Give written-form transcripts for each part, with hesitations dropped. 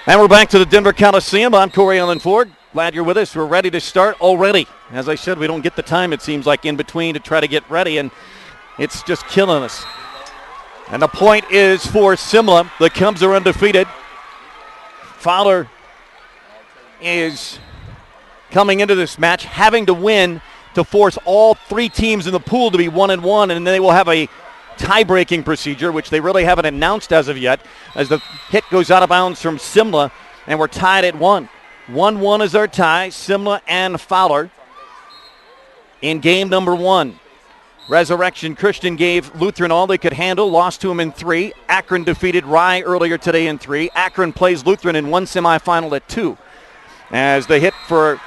And we're back to the Denver Coliseum. I'm Corey Allen Ford. Glad you're with us. We're ready to start already. As I said, we don't get the time, it seems like, in between to try to get ready, and it's just killing us. And the point is for Simla. The Cubs are undefeated. Fowler is coming into this match having to win to force all three teams in the pool to be 1-1, and then they will have a tie-breaking procedure, which they really haven't announced as of yet, as the hit goes out of bounds from Simla, and we're tied at 1. 1-1 is our tie, Simla and Fowler in game number 1. Resurrection Christian gave Lutheran all they could handle, lost to them in 3. Akron defeated Rye earlier today in 3. Akron plays Lutheran in one semifinal at 2. As the hit for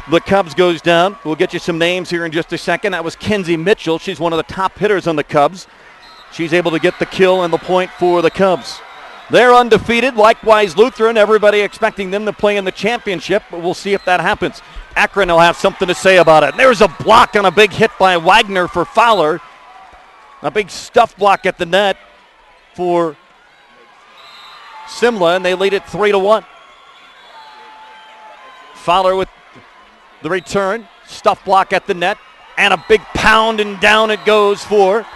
the Cubs goes down, we'll get you some names here in just a second. That was Kenzie Mitchell. She's one of the top hitters on the Cubs. She's able to get the kill and the point for the Cubs. They're undefeated. Likewise, Lutheran. Everybody expecting them to play in the championship, but we'll see if that happens. Akron will have something to say about it. There's a block on a big hit by Wagner for Fowler. A big stuff block at the net for Simla, and they lead it 3-1. Fowler with the return. Stuff block at the net, and a big pound, and down it goes for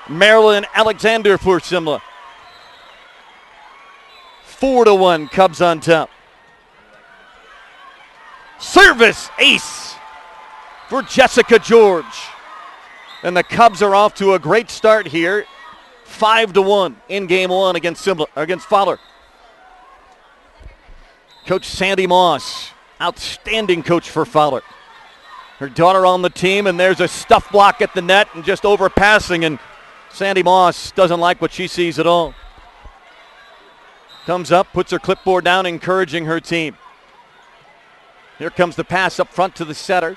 Marilyn Alexander for Simla. 4-1, Cubs on top. Service ace for Jessica George. And the Cubs are off to a great start here. 5-1 in game 1 against Fowler. Coach Sandy Moss, outstanding coach for Fowler. Her daughter on the team, and there's a stuff block at the net and just overpassing, and Sandy Moss doesn't like what she sees at all. Comes up, puts her clipboard down, encouraging her team. Here comes the pass up front to the setter.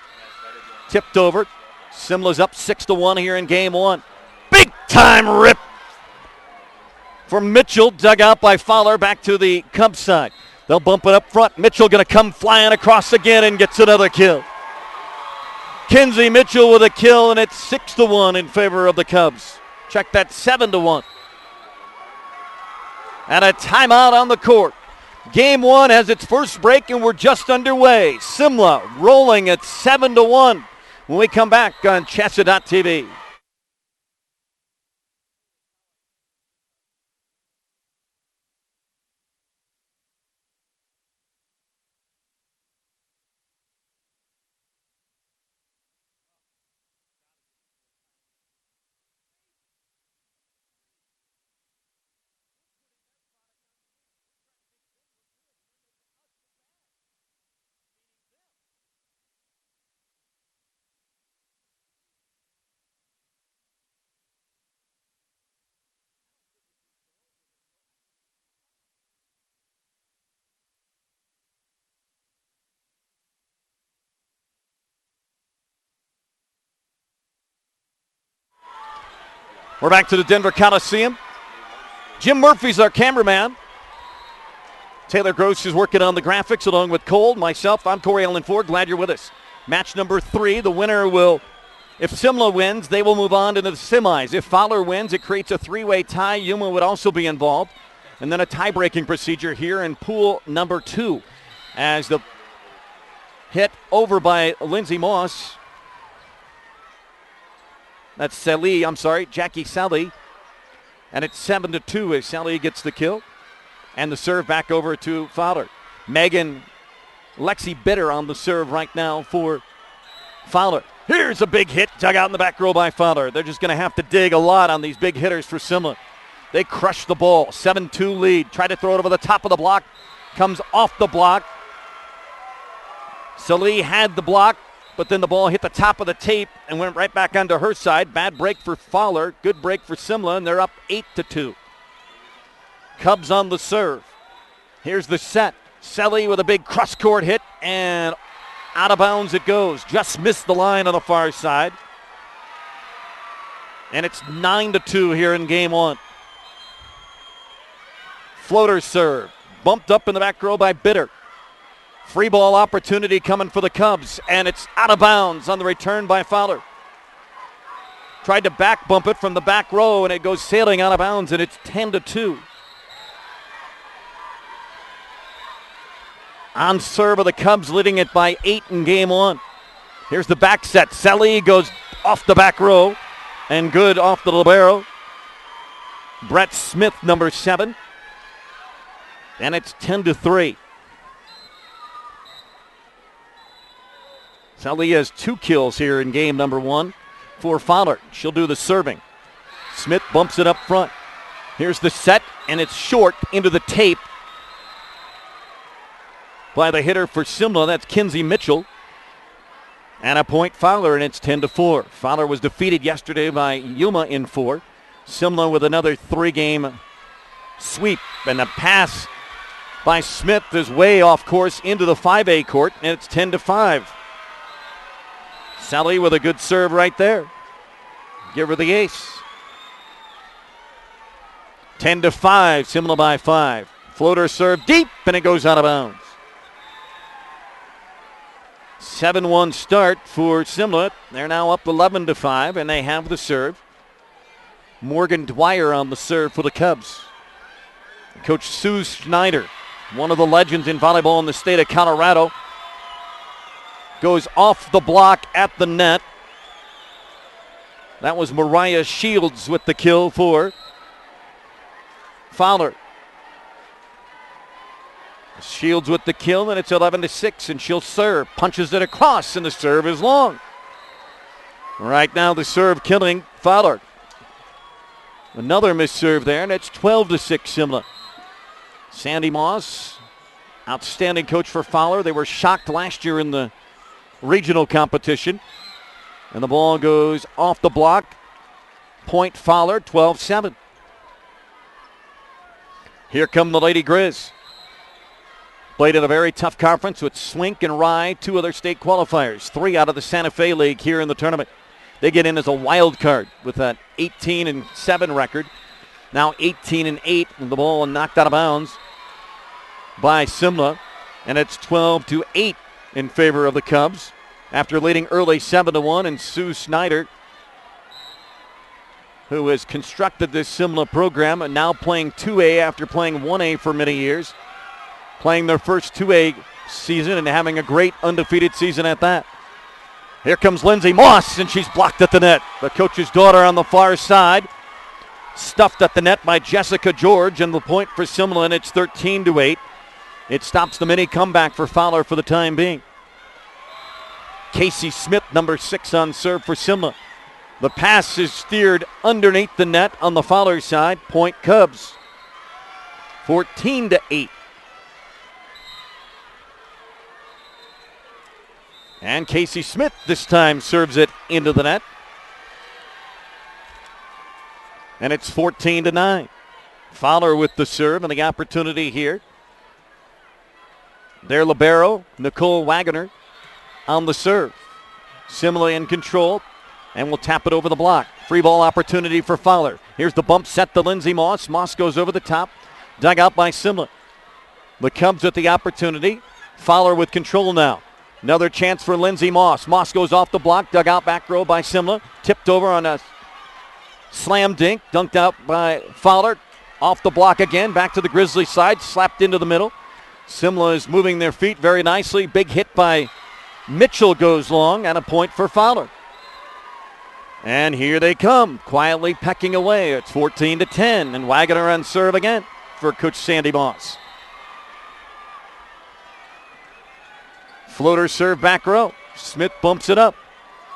Tipped over. Simla's up 6-1 here in game 1. Big time rip from Mitchell, dug out by Fowler, back to the Cubs side. They'll bump it up front. Mitchell going to come flying across again and gets another kill. Kenzie Mitchell with a kill, and it's 6-1 in favor of the Cubs. Check that, 7-1. And a timeout on the court. Game 1 has its first break, and we're just underway. Simla rolling at 7-1 when we come back on CHSAA.tv. We're back to the Denver Coliseum. Jim Murphy's our cameraman. Taylor Gross is working on the graphics along with Cole. Myself, I'm Corey Allen Ford. Glad you're with us. Match number 3, the winner will, if Simla wins, they will move on to the semis. If Fowler wins, it creates a 3-way tie. Yuma would also be involved. And then a tie-breaking procedure here in pool number 2. As the hit over by Lindsey Moss. That's Jackie Sally. And it's 7-2 as Sally gets the kill. And the serve back over to Fowler. Megan Lexi Bitter on the serve right now for Fowler. Here's a big hit dug out in the back row by Fowler. They're just going to have to dig a lot on these big hitters for Simla. They crush the ball. 7-2 lead. Try to throw it over the top of the block. Comes off the block. Sally had the block, but then the ball hit the top of the tape and went right back onto her side. Bad break for Fowler. Good break for Simla, and they're up 8-2. Cubs on the serve. Here's the set. Selly with a big cross-court hit, and out of bounds it goes. Just missed the line on the far side. And it's 9-2 here in game 1. Floater serve. Bumped up in the back row by Bitter. Free ball opportunity coming for the Cubs, and it's out of bounds on the return by Fowler. Tried to back bump it from the back row, and it goes sailing out of bounds, and it's 10-2. On serve of the Cubs, leading it by 8 in game 1. Here's the back set. Selly goes off the back row and good off the libero. Brett Smith, number 7. And it's 10-3. Selly has 2 kills here in game number 1 for Fowler. She'll do the serving. Smith bumps it up front. Here's the set, and it's short into the tape by the hitter for Simla. That's Kinsey Mitchell. And a point Fowler, and it's 10-4. Fowler was defeated yesterday by Yuma in 4. Simla with another 3-game sweep. And the pass by Smith is way off course into the 5A court, and it's 10-5. Sally with a good serve right there. Give her the ace. 10-5, Simla by 5. Floater serve deep, and it goes out of bounds. 7-1 start for Simla. They're now up 11-5, and they have the serve. Morgan Dwyer on the serve for the Cubs. Coach Sue Schneider, one of the legends in volleyball in the state of Colorado, goes off the block at the net. That was Mariah Shields with the kill for Fowler. Shields with the kill, and it's 11-6, and she'll serve. Punches it across, and the serve is long. Right now, the serve killing Fowler. Another missed serve there, and it's 12-6 Simla. Sandy Moss, outstanding coach for Fowler. They were shocked last year in the regional competition. And the ball goes off the block. Point Fowler, 12-7. Here come the Lady Grizz. Played in a very tough conference with Swink and Rye, 2 other state qualifiers. 3 out of the Santa Fe League here in the tournament. They get in as a wild card with that 18-7 record. Now 18-8, and the ball knocked out of bounds by Simla. And it's 12-8 in favor of the Cubs after leading early 7-1. And Sue Snyder, who has constructed this Simla program and now playing 2A after playing 1A for many years, playing their first 2A season and having a great undefeated season at that. Here comes Lindsay Moss, and she's blocked at the net. The coach's daughter on the far side, stuffed at the net by Jessica George, and the point for Simla, and it's 13-8. It stops the mini comeback for Fowler for the time being. Casey Smith, number 6 on serve for Simla. The pass is steered underneath the net on the Fowler side. Point Cubs. 14-8. And Casey Smith this time serves it into the net. And it's 14-9. Fowler with the serve and the opportunity here. Their libero, Nicole Wagoner, on the serve. Simla in control, and will tap it over the block. Free ball opportunity for Fowler. Here's the bump set to Lindsay Moss. Moss goes over the top, dug out by Simla. The Cubs with the opportunity. Fowler with control now. Another chance for Lindsay Moss. Moss goes off the block, dug out back row by Simla. Tipped over on a slam dink, dunked out by Fowler. Off the block again, back to the Grizzly side, slapped into the middle. Simla is moving their feet very nicely. Big hit by Mitchell goes long, and a point for Fowler. And here they come, quietly pecking away. It's 14-10, and Wagoner on serve again for Coach Sandy Moss. Floater serve back row. Smith bumps it up.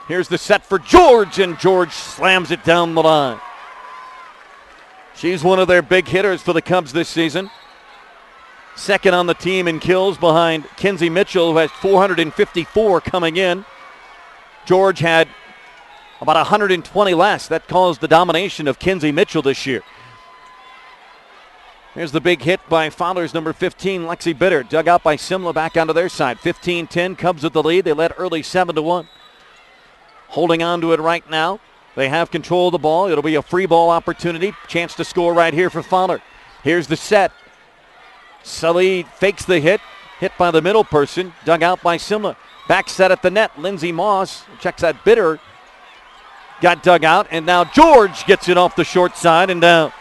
Here's the set for George, and George slams it down the line. She's one of their big hitters for the Cubs this season. Second on the team in kills behind Kinsey Mitchell, who has 454 coming in. George had about 120 less. That caused the domination of Kinsey Mitchell this year. Here's the big hit by Fowler's number 15, Lexi Bitter. Dug out by Simla back onto their side. 15-10, Cubs with the lead. They led early 7-1. Holding on to it right now. They have control of the ball. It'll be a free ball opportunity. Chance to score right here for Fowler. Here's the set. Sully fakes the hit. Hit by the middle person. Dug out by Simla. Back set at the net. Lindsay Moss checks that Bitter. Got dug out. And now George gets it off the short side and down.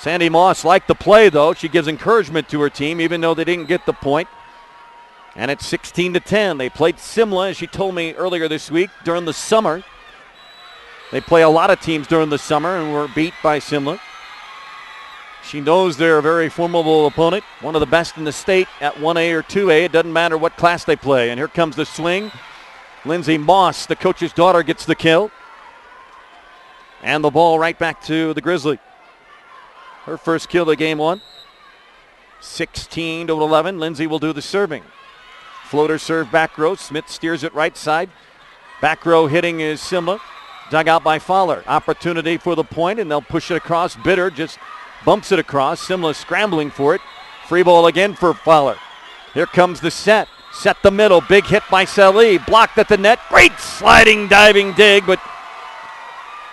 Sandy Moss liked the play, though. She gives encouragement to her team, even though they didn't get the point. And it's 16-10. They played Simla, as she told me earlier this week, during the summer. They play a lot of teams during the summer and were beat by Simla. She knows they're a very formidable opponent, one of the best in the state at 1A or 2A. It doesn't matter what class they play. And here comes the swing. Lindsay Moss, the coach's daughter, gets the kill. And the ball right back to the Grizzly. Her first kill of game one. 16-11. Lindsay will do the serving. Floater serve back row. Smith steers it right side. Back row hitting is Simla. Dug out by Fowler. Opportunity for the point, and they'll push it across. Bitter just bumps it across. Simla scrambling for it. Free ball again for Fowler. Here comes the set. Set the middle. Big hit by Sally. Blocked at the net. Great sliding, diving dig, but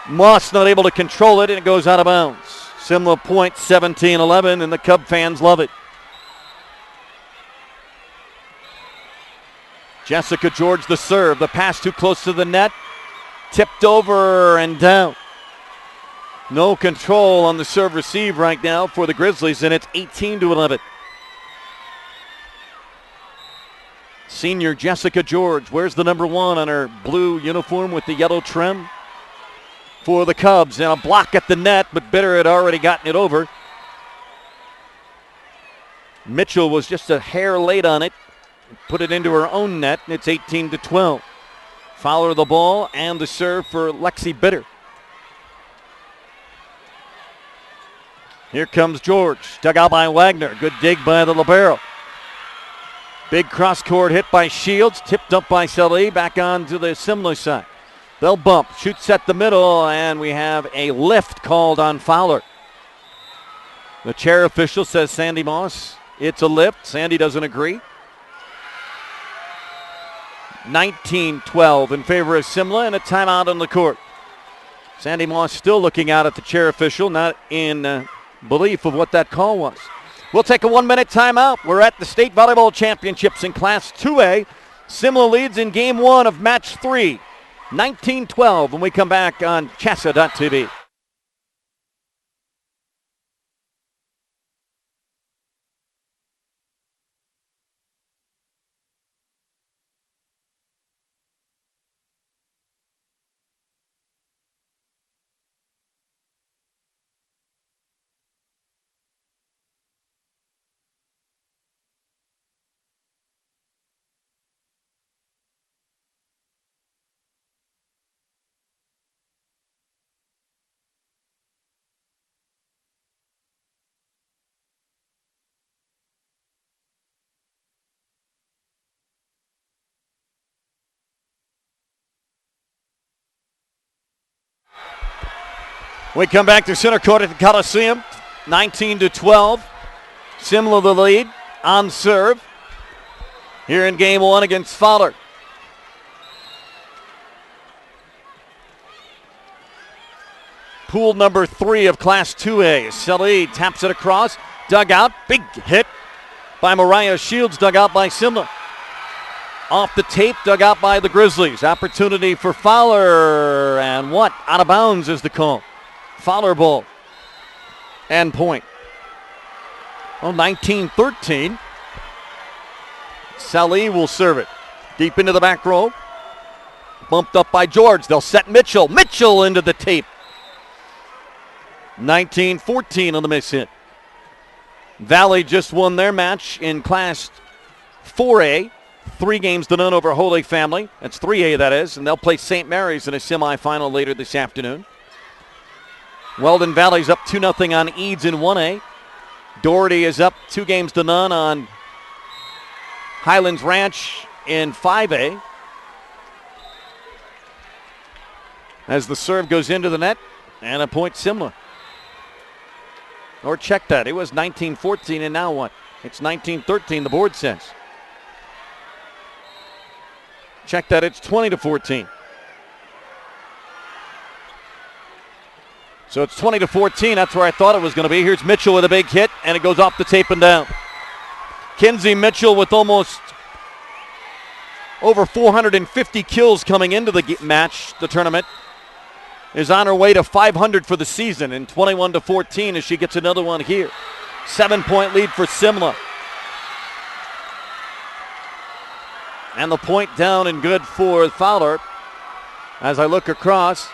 Moss not able to control it, and it goes out of bounds. Simla point 17-11, and the Cub fans love it. Jessica George the serve. The pass too close to the net. Tipped over and down. No control on the serve receive right now for the Grizzlies, and it's 18-11. Senior Jessica George wears the number 1 on her blue uniform with the yellow trim for the Cubs. And a block at the net, but Bitter had already gotten it over. Mitchell was just a hair late on it. Put it into her own net, and it's 18-12. Fowler the ball and the serve for Lexi Bitter. Here comes George. Dug out by Wagner. Good dig by the libero. Big cross-court hit by Shields. Tipped up by Sully. Back on to the Simla side. They'll bump. Shoots at the middle, and we have a lift called on Fowler. The chair official says Sandy Moss, it's a lift. Sandy doesn't agree. 19-12 in favor of Simla, and a timeout on the court. Sandy Moss still looking out at the chair official, not in belief of what that call was. We'll take a 1-minute timeout. We're at the state volleyball championships in Class 2A. Simla leads in game 1 of match 3, 19-12, when we come back on CHSAA.tv. We come back to center court at the Coliseum, 19-12. Simla the lead on serve here in game 1 against Fowler. Pool number 3 of Class 2A. Sully taps it across, dug out, big hit by Mariah Shields, dug out by Simla. Off the tape, dug out by the Grizzlies. Opportunity for Fowler, and what? Out of bounds is the call. Fowler ball and point. Well, 19-13. Sally will serve it deep into the back row. Bumped up by George. They'll set Mitchell. Mitchell into the tape. 19-14 on the miss hit. Valley just won their match in Class 4A. 3-0 over Holy Family. That's 3A, that is. And they'll play St. Mary's in a semifinal later this afternoon. Weldon Valley's up 2-0 on Eads in 1A. Doherty is up 2-0 on Highlands Ranch in 5A. As the serve goes into the net, and a point Simla. Or check that. It was 19-14, and now what? It's 19-13, the board says. Check that. It's 20-14. So it's 20-14. That's where I thought it was going to be. Here's Mitchell with a big hit, and it goes off the tape and down. Kinsey Mitchell with almost over 450 kills coming into the match, the tournament. is on her way to 500 for the season, and 21-14 as she gets another one here. 7-point lead for Simla. And the point down and good for Fowler. As I look across,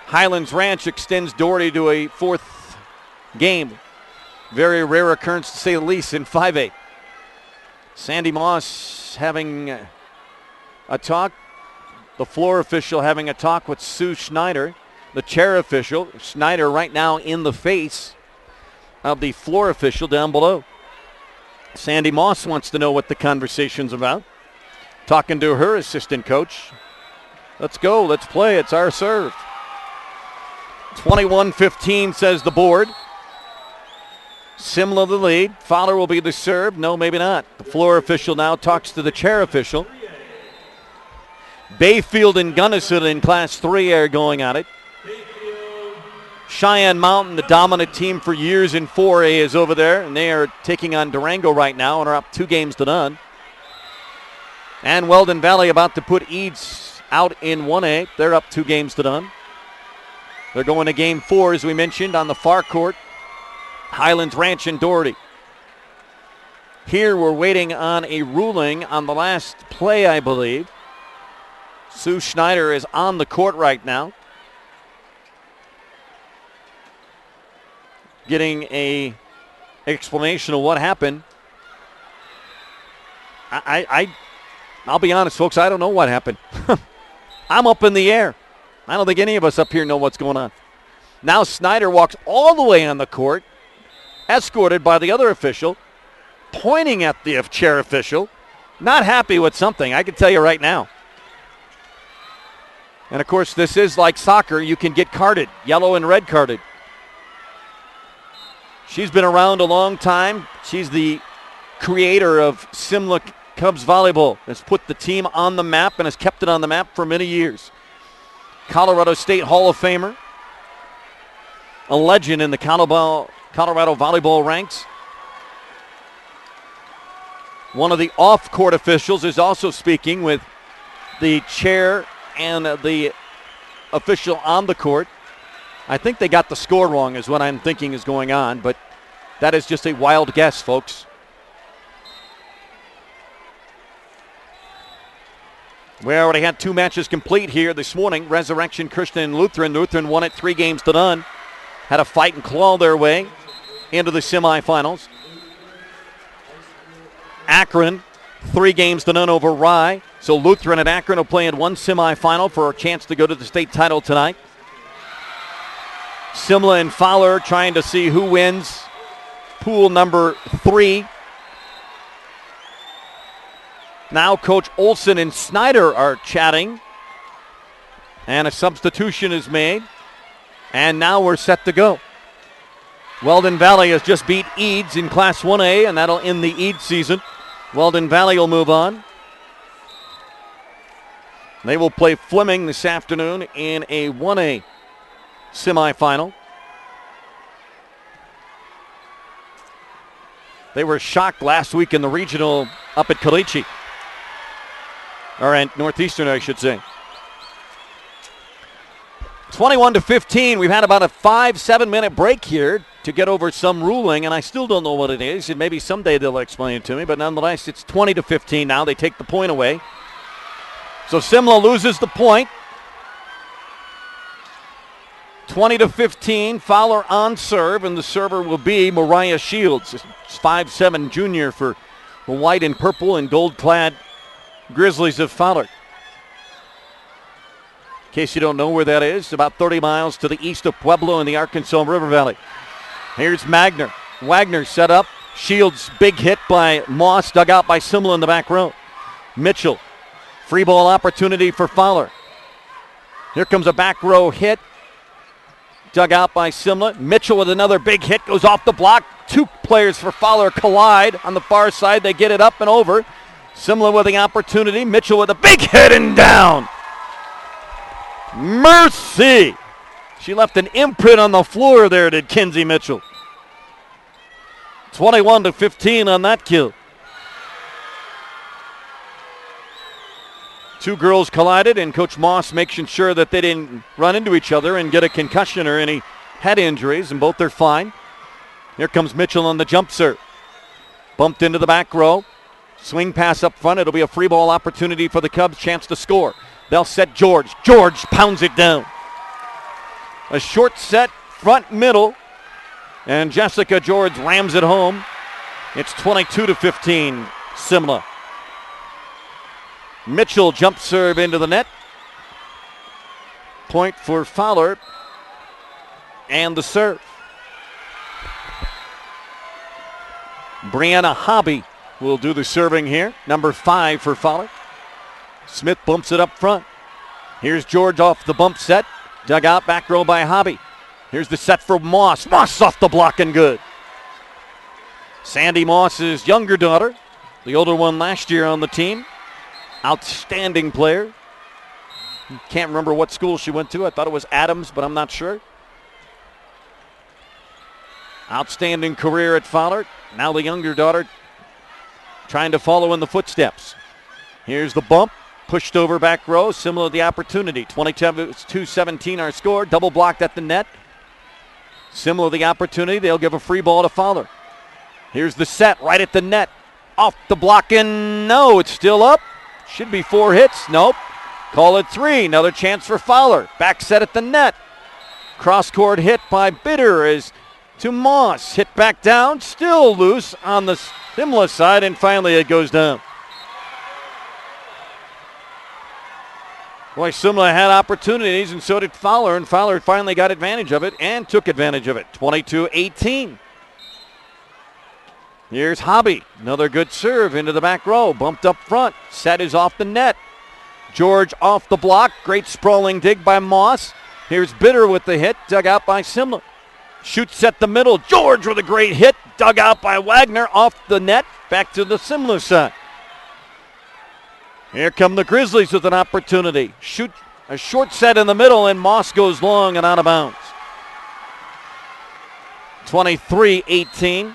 Highlands Ranch extends Doherty to a 4th game. Very rare occurrence, to say the least, in 5A. Sandy Moss having a talk. The floor official having a talk with Sue Schneider, the chair official. Schneider right now in the face of the floor official down below. Sandy Moss wants to know what the conversation's about. Talking to her assistant coach. Let's go, let's play, it's our serve. 21-15 says the board. Simla the lead. Fowler will be the serve. No, maybe not. The floor official now talks to the chair official. Bayfield and Gunnison in Class 3 are going at it. Cheyenne Mountain, the dominant team for years in 4A, is over there, and they are taking on Durango right now and are up 2-0. And Weldon Valley about to put Eads out in 1A. They're up 2-0. They're going to game 4, as we mentioned, on the far court. Highlands Ranch and Doherty. Here we're waiting on a ruling on the last play, I believe. Sue Schneider is on the court right now, getting a explanation of what happened. I'll be honest, folks, I don't know what happened. I'm up in the air. I don't think any of us up here know what's going on. Now Snyder walks all the way on the court, escorted by the other official, pointing at the chair official, not happy with something, I can tell you right now. And, of course, this is like soccer. You can get carded, yellow and red carded. She's been around a long time. She's the creator of Simla Cubs Volleyball. Has put the team on the map and has kept it on the map for many years. Colorado State Hall of Famer. A legend in the Colorado Volleyball ranks. One of the off-court officials is also speaking with the chair and the official on the court. I think they got the score wrong is what I'm thinking is going on, but that is just a wild guess, folks. We already had 2 matches complete here this morning. Resurrection Christian and Lutheran. Lutheran won it 3-0. Had a fight and claw their way into the semifinals. Akron, 3-0 over Rye. So Lutheran and Akron will play in one semifinal for a chance to go to the state title tonight. Simla and Fowler trying to see who wins pool number 3. Now Coach Olson and Snyder are chatting. And a substitution is made. And now we're set to go. Weldon Valley has just beat Eads in Class 1A, and that'll end the Eads season. Weldon Valley will move on. They will play Fleming this afternoon in a 1A semifinal. They were shocked last week in the regional up at Caliche. Or at Northeastern, I should say. 21-15. We've had about a 5-7 minute break here to get over some ruling, and I still don't know what it is. And maybe someday they'll explain it to me, but nonetheless, it's 20-15 now. They take the point away. So Simla loses the point. 20-15. Fowler on serve, and the server will be Mariah Shields. 5'7" junior for the white and purple and gold-clad Grizzlies of Fowler. In case you don't know where that is, about 30 miles to the east of Pueblo in the Arkansas River Valley. Here's Magner. Wagner set up. Shields, big hit by Moss, dug out by Simla in the back row. Mitchell, free ball opportunity for Fowler. Here comes a back row hit. Dug out by Simla. Mitchell with another big hit, goes off the block. 2 players for Fowler collide on the far side. They get it up and over. Simla with the opportunity. Mitchell with a big hit and down. Mercy! She left an imprint on the floor there, did Kinsey Mitchell. 21-15 on that kill. two girls collided, and Coach Moss making sure that they didn't run into each other and get a concussion or any head injuries, and both are fine. Here comes Mitchell on the jump serve. Bumped into the back row. Swing pass up front. It'll be a free ball opportunity for the Cubs. Chance to score. They'll set George. George pounds it down. A short set, front middle, and Jessica George rams it home. It's 22-15, Simla. Mitchell jump serve into the net. Point for Fowler. And the serve. Brianna Hobby will do the serving here. Number 5 for Fowler. Smith bumps it up front. Here's George off the bump set. Dug out back row by Hobby. Here's the set for Moss. Moss off the block and good. Sandy Moss's younger daughter. The older one last year on the team. Outstanding player. Can't remember what school she went to. I thought it was Adams, but I'm not sure. Outstanding career at Fowler. Now the younger daughter trying to follow in the footsteps. Here's the bump. Pushed over back row. Simla the opportunity. 22-17 our score. Double blocked at the net. Simla the opportunity. They'll give a free ball to Fowler. Here's the set right at the net. Off the block and no, it's still up. Should be 4 hits. Nope. Call it 3. Another chance for Fowler. Back set at the net. Cross-court hit by Bitter is to Moss. Hit back down. Still loose on the Simla side, and finally it goes down. Boy, Simla had opportunities, and so did Fowler, and Fowler finally got advantage of it and took advantage of it. 22-18. Here's Hobby. Another good serve into the back row. Bumped up front. Set is off the net. George off the block. Great sprawling dig by Moss. Here's Bitter with the hit. Dug out by Simla. Shoots at the middle. George with a great hit. Dug out by Wagner off the net. Back to the Simla side. Here come the Grizzlies with an opportunity. Shoot a short set in the middle, and Moss goes long and out of bounds. 23-18.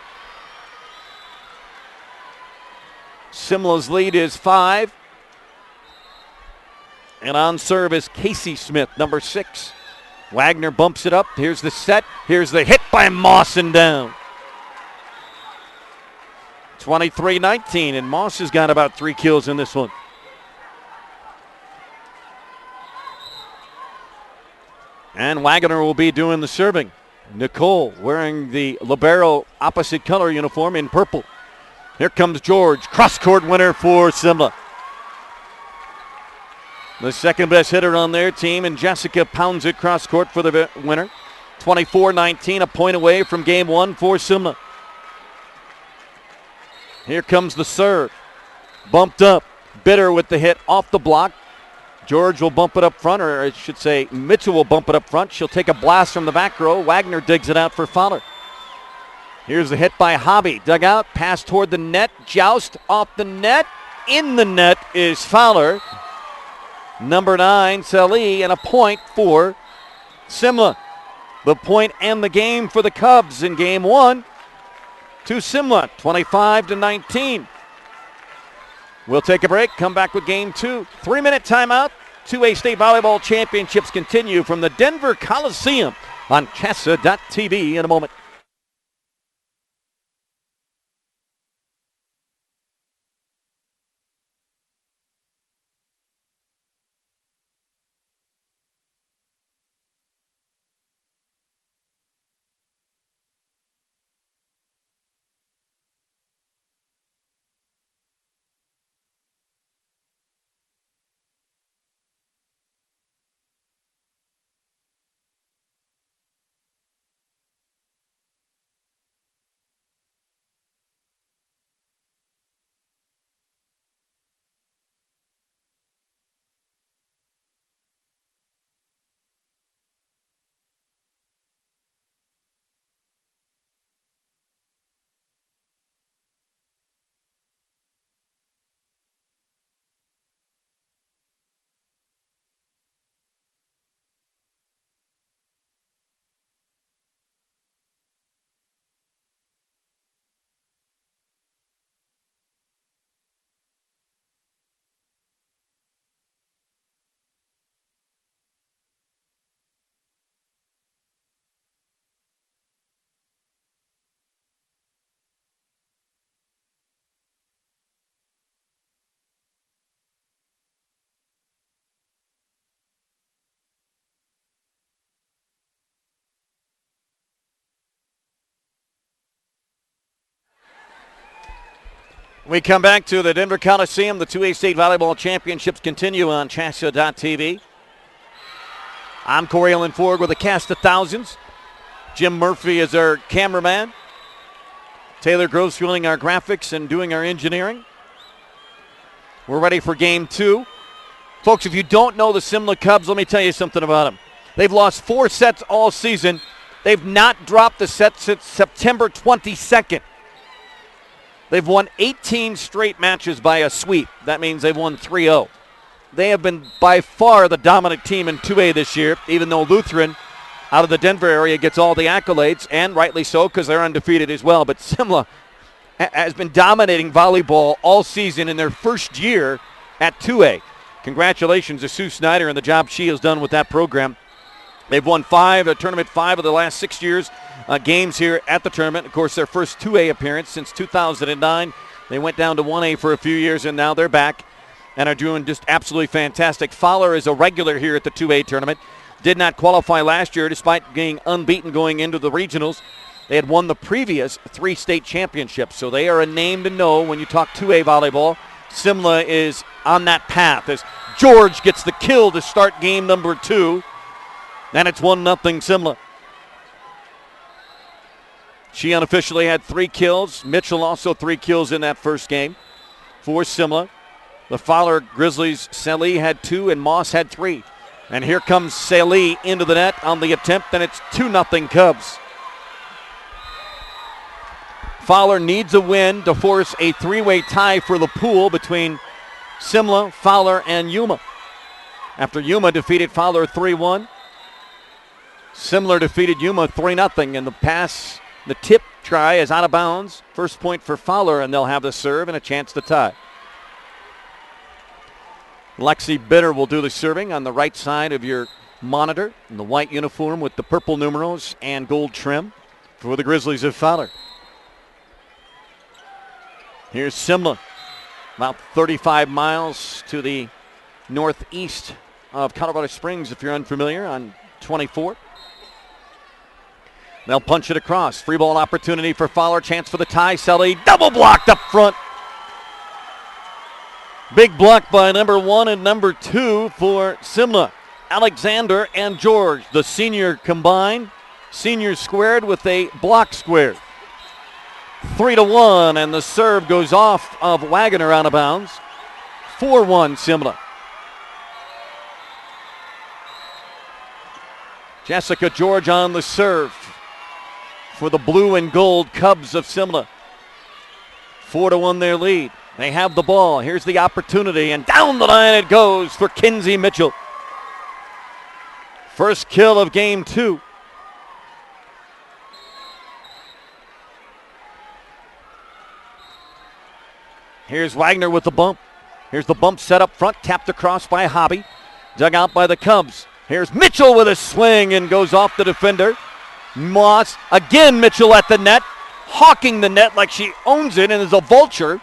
Simla's lead is 5. And on serve is Casey Smith, number 6. Wagner bumps it up. Here's the set. Here's the hit by Moss and down. 23-19, and Moss has got about 3 kills in this one. And Wagner will be doing the serving. Nicole wearing the libero opposite color uniform in purple. Here comes George, cross-court winner for Simla. The second best hitter on their team, and Jessica pounds it cross-court for the winner. 24-19, a point away from game 1 for Simla. Here comes the serve. Bumped up. Bitter with the hit off the block. George will bump it up front, or I should say Mitchell will bump it up front. She'll take a blast from the back row. Wagner digs it out for Fowler. Here's the hit by Hobby. Dug out, pass toward the net. Joust off the net. In the net is Fowler. Number 9, Salih, and a point for Simla. The point and the game for the Cubs in game 1 to Simla, 25-19. We'll take a break, come back with game 2. 3-minute timeout. 2A State Volleyball Championships continue from the Denver Coliseum on CHSAA.tv in a moment. We come back to the Denver Coliseum. The 2A State Volleyball Championships continue on CHSAA.tv. I'm Corey Ellen Ford with a cast of thousands. Jim Murphy is our cameraman. Taylor Groves fueling our graphics and doing our engineering. We're ready for game 2. Folks, if you don't know the Simla Cubs, let me tell you something about them. They've lost 4 sets all season. They've not dropped the set since September 22nd. They've won 18 straight matches by a sweep. That means they've won 3-0. They have been by far the dominant team in 2A this year, even though Lutheran out of the Denver area gets all the accolades, and rightly so because they're undefeated as well. But Simla has been dominating volleyball all season in their first year at 2A. Congratulations to Sue Snyder and the job she has done with that program. They've won 5 of the last 6 years. Games here at the tournament. Of course, their first 2A appearance since 2009. They went down to 1A for a few years, and now they're back and are doing just absolutely fantastic. Fowler is a regular here at the 2A tournament. Did not qualify last year despite being unbeaten going into the regionals. They had won the previous 3 state championships, so they are a name to know when you talk 2A volleyball. Simla is on that path as George gets the kill to start game number 2, and it's 1-0 Simla. She unofficially had 3 kills. Mitchell also 3 kills in that first game for Simla. The Fowler Grizzlies, Sally had 2 and Moss had 3. And here comes Sally into the net on the attempt, and it's 2-0 Cubs. Fowler needs a win to force a 3-way tie for the pool between Simla, Fowler, and Yuma. After Yuma defeated Fowler 3-1, Simla defeated Yuma 3-0, and the tip try is out of bounds. First point for Fowler, and they'll have the serve and a chance to tie. Lexi Bitter will do the serving on the right side of your monitor in the white uniform with the purple numerals and gold trim for the Grizzlies of Fowler. Here's Simla, about 35 miles to the northeast of Colorado Springs, if you're unfamiliar, on 24. They'll punch it across. Free ball opportunity for Fowler. Chance for the tie. Selly double blocked up front. Big block by number 1 and number 2 for Simla. Alexander and George, the senior combined. Senior squared with a block squared. 3-1, and the serve goes off of Wagner out of bounds. 4-1 Simla. Jessica George on the serve for the blue and gold Cubs of Simla. 4-1 their lead. They have the ball. Here's the opportunity, and down the line it goes for Kinsey Mitchell. First kill of game 2. Here's Wagner with the bump. Here's the bump set up front, tapped across by Hobby. Dug out by the Cubs. Here's Mitchell with a swing and goes off the defender. Moss, again Mitchell at the net, hawking the net like she owns it and is a vulture.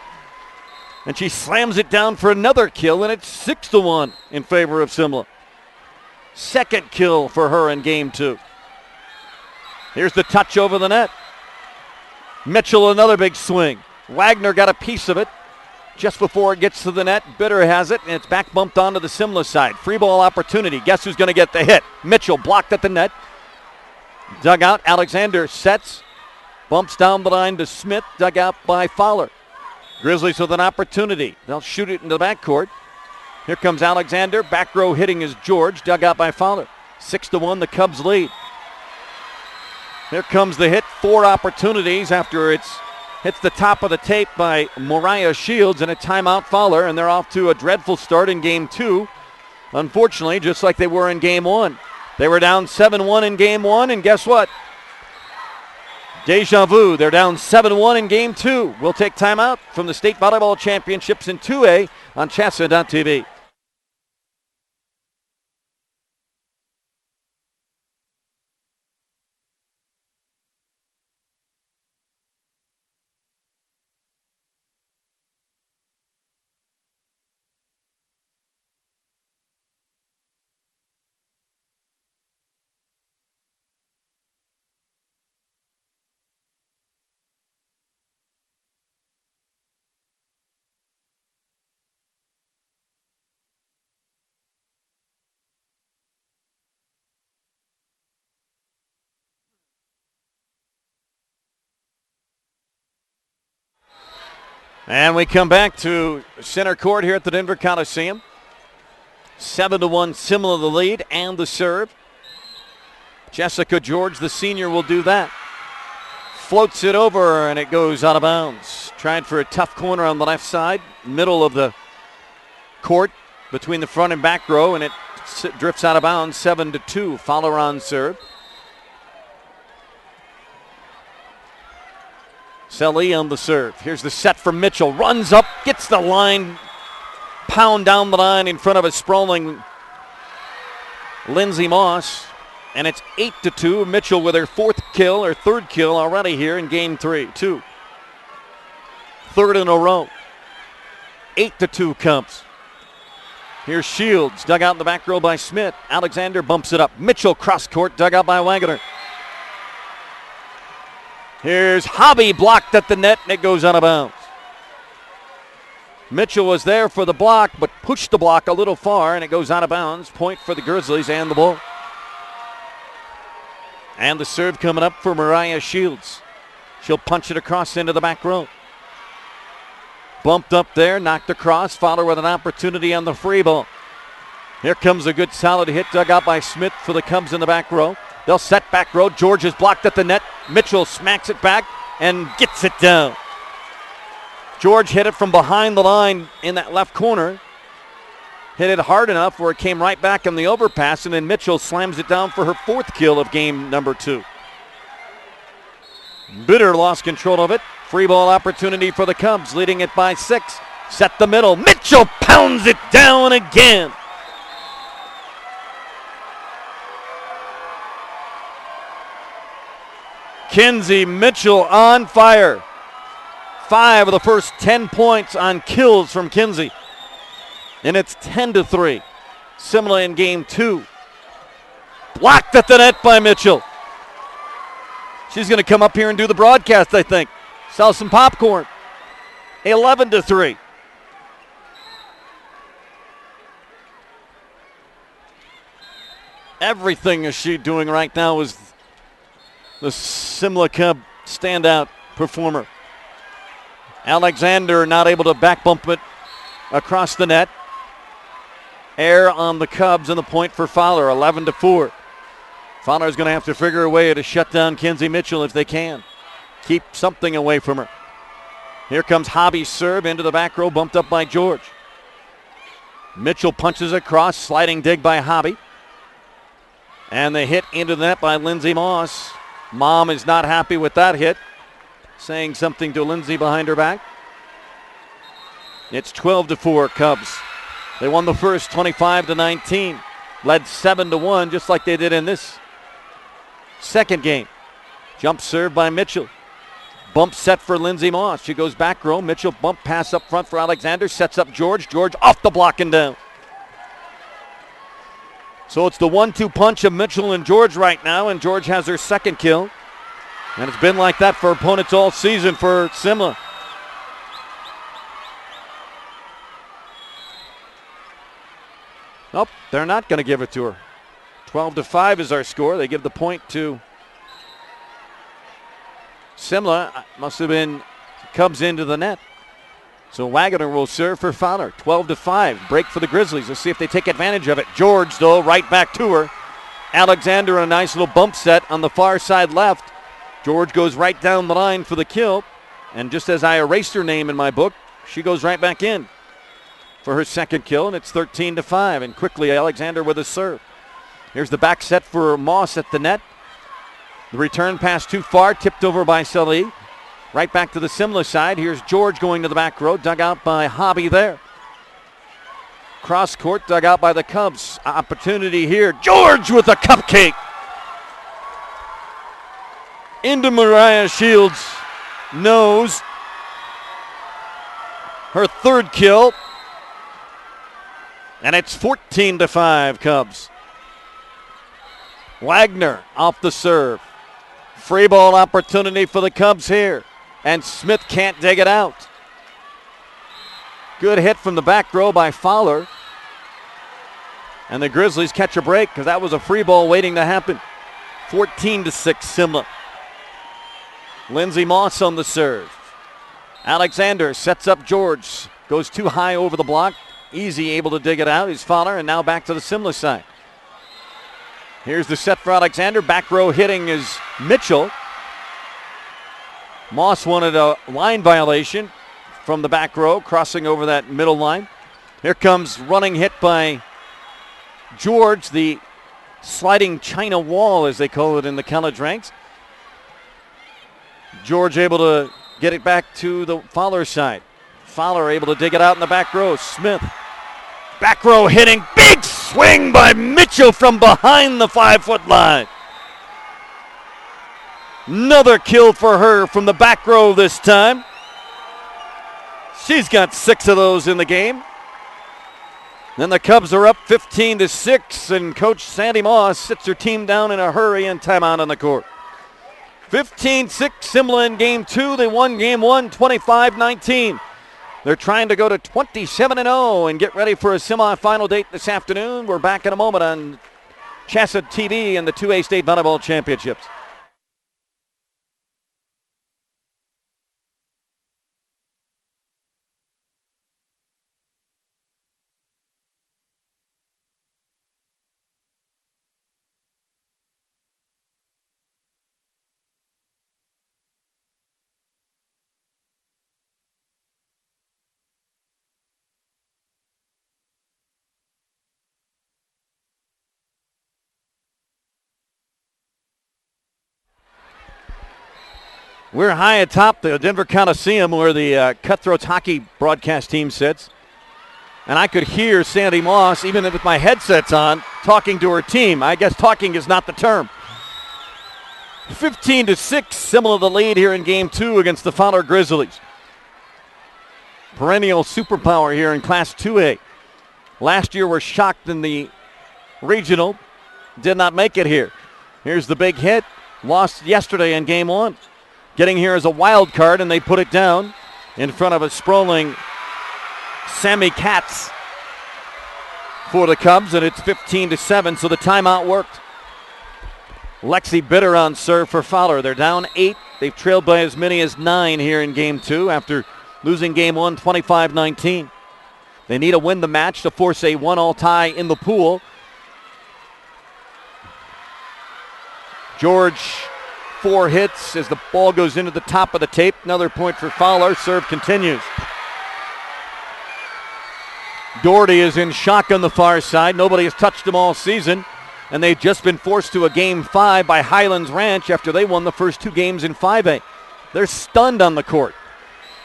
And she slams it down for another kill, and it's 6-1 in favor of Simla. Second kill for her in game 2. Here's the touch over the net. Mitchell, another big swing. Wagner got a piece of it just before it gets to the net. Bitter has it, and it's back bumped onto the Simla side. Free ball opportunity. Guess who's going to get the hit? Mitchell blocked at the net. Dug out. Alexander sets. Bumps down the line to Smith. Dug out by Fowler. Grizzlies with an opportunity. They'll shoot it into the backcourt. Here comes Alexander. Back row hitting is George. Dug out by Fowler. 6-1, the Cubs lead. Here comes the hit. 4 opportunities after it's hits the top of the tape by Mariah Shields, and a timeout Fowler, and they're off to a dreadful start in game 2. Unfortunately, just like they were in game 1. They were down 7-1 in game 1, and guess what? Deja vu. They're down 7-1 in game 2. We'll take timeout from the State Volleyball Championships in 2A on CHSAA.tv. And we come back to center court here at the Denver Coliseum. 7-1 Simla the lead and the serve. Jessica George, the senior, will do that. Floats it over and it goes out of bounds. Tried for a tough corner on the left side, middle of the court between the front and back row, and it drifts out of bounds. 7-2. Fowler on serve. Selly on the serve. Here's the set from Mitchell. Runs up, gets the line, pound down the line in front of a sprawling Lindsay Moss. And it's 8-2. Mitchell with her third kill already here in game 2. Third in a row. 8-2 Cubs. Here's Shields, dug out in the back row by Smith. Alexander bumps it up. Mitchell cross court, dug out by Wagner. Here's Hobby, blocked at the net, and it goes out of bounds. Mitchell was there for the block, but pushed the block a little far, and it goes out of bounds. Point for the Grizzlies and the ball. And the serve coming up for Mariah Shields. She'll punch it across into the back row. Bumped up there, knocked across. Fowler with an opportunity on the free ball. Here comes a good solid hit dug out by Smith for the Cubs in the back row. They'll set back row. George is blocked at the net. Mitchell smacks it back and gets it down. George hit it from behind the line in that left corner. Hit it hard enough where it came right back on the overpass, and then Mitchell slams it down for her fourth kill of game number 2. Bitter lost control of it. Free ball opportunity for the Cubs, leading it by 6. Set the middle. Mitchell pounds it down again. Kinsey Mitchell on fire. 5 of the first 10 points on kills from Kinsey. And it's 10-3. Simla in game 2. Blocked at the net by Mitchell. She's going to come up here and do the broadcast, I think. Sell some popcorn. 11-3. Everything is she doing right now is the Simla Cub standout performer. Alexander not able to back bump it across the net. Air on the Cubs and the point for Fowler, 11-4. Fowler is going to have to figure a way to shut down Kinsey Mitchell if they can. Keep something away from her. Here comes Hobby's serve into the back row, bumped up by George. Mitchell punches across, sliding dig by Hobby. And the hit into the net by Lindsay Moss. Mom is not happy with that hit, saying something to Lindsay behind her back. It's 12-4 Cubs. They won the first 25-19. Led 7-1 just like they did in this second game. Jump serve by Mitchell. Bump set for Lindsay Moss. She goes back row. Mitchell bump pass up front for Alexander. Sets up George. George off the block and down. So it's the 1-2 punch of Mitchell and George right now, and George has her second kill. And it's been like that for opponents all season for Simla. Nope, they're not going to give it to her. 12-5 is our score. They give the point to Simla. Must have been Cubs into the net. So Wagner will serve for Fowler. 12-5. Break for the Grizzlies. Let's see if they take advantage of it. George, though, right back to her. Alexander, a nice little bump set on the far side left. George goes right down the line for the kill. And just as I erased her name in my book, she goes right back in for her second kill, and it's 13-5. And quickly, Alexander with a serve. Here's the back set for Moss at the net. The return pass too far, tipped over by Sully. Right back to the Simla side. Here's George going to the back row, dug out by Hobby there. Cross court, dug out by the Cubs. Opportunity here. George with a cupcake. Into Mariah Shields' nose. Her third kill. And it's 14-5 Cubs. Wagner off the serve. Free ball opportunity for the Cubs here. And Smith can't dig it out. Good hit from the back row by Fowler. And the Grizzlies catch a break because that was a free ball waiting to happen. 14-6 Simla. Lindsay Moss on the serve. Alexander sets up George. Goes too high over the block. Easy able to dig it out. He's Fowler, and now back to the Simla side. Here's the set for Alexander. Back row hitting is Mitchell. Moss wanted a line violation from the back row, crossing over that middle line. Here comes running hit by George, the sliding China wall, as they call it in the college ranks. George able to get it back to the Fowler side. Fowler able to dig it out in the back row. Smith, back row hitting. Big swing by Mitchell from behind the 5-foot line. Another kill for her from the back row this time. She's got 6 of those in the game. Then the Cubs are up 15-6, and Coach Sandy Moss sits her team down in a hurry and timeout on the court. 15-6, Simla in game 2. They won game 1, 25-19. They're trying to go to 27-0 and get ready for a semifinal date this afternoon. We're back in a moment on CHSAA TV and the 2A State Volleyball Championships. We're high atop the Denver Coliseum where the Cutthroats hockey broadcast team sits. And I could hear Sandy Moss, even with my headsets on, talking to her team. I guess talking is not the term. 15-6, Simla the lead here in game 2 against the Fowler Grizzlies. Perennial superpower here in Class 2A. Last year were shocked in the regional. Did not make it here. Here's the big hit. Lost yesterday in game 1. Getting here as a wild card, and they put it down in front of a sprawling Sammy Katz for the Cubs, and it's 15-7, so the timeout worked. Lexi Bitter on serve for Fowler. They're down 8. They've trailed by as many as 9 here in game 2 after losing game 1, 25-19. They need to win the match to force a 1-all tie in the pool. George, 4 hits as the ball goes into the top of the tape. Another point for Fowler. Serve continues. Doherty is in shock on the far side. Nobody has touched him all season. And they've just been forced to a game 5 by Highlands Ranch after they won the first 2 games in 5A. They're stunned on the court.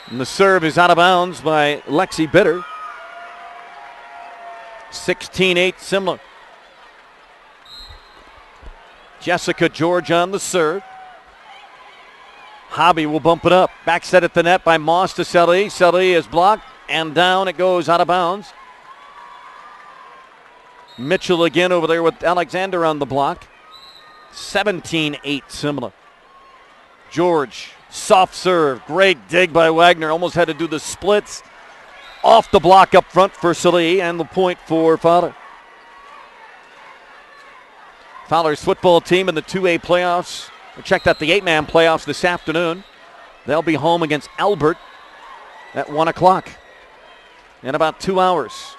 And the serve is out of bounds by Lexi Bitter. 16-8 Simla. Jessica George on the serve. Hobby will bump it up. Back set at the net by Moss to Selly. Selly is blocked, and down it goes out of bounds. Mitchell again over there with Alexander on the block. 17-8 Simla. George, soft serve. Great dig by Wagner. Almost had to do the splits. Off the block up front for Selly, and the point for Fowler. Fowler's football team in the 2A playoffs. We checked out the 8-man playoffs this afternoon. They'll be home against Albert at 1 o'clock in about 2 hours.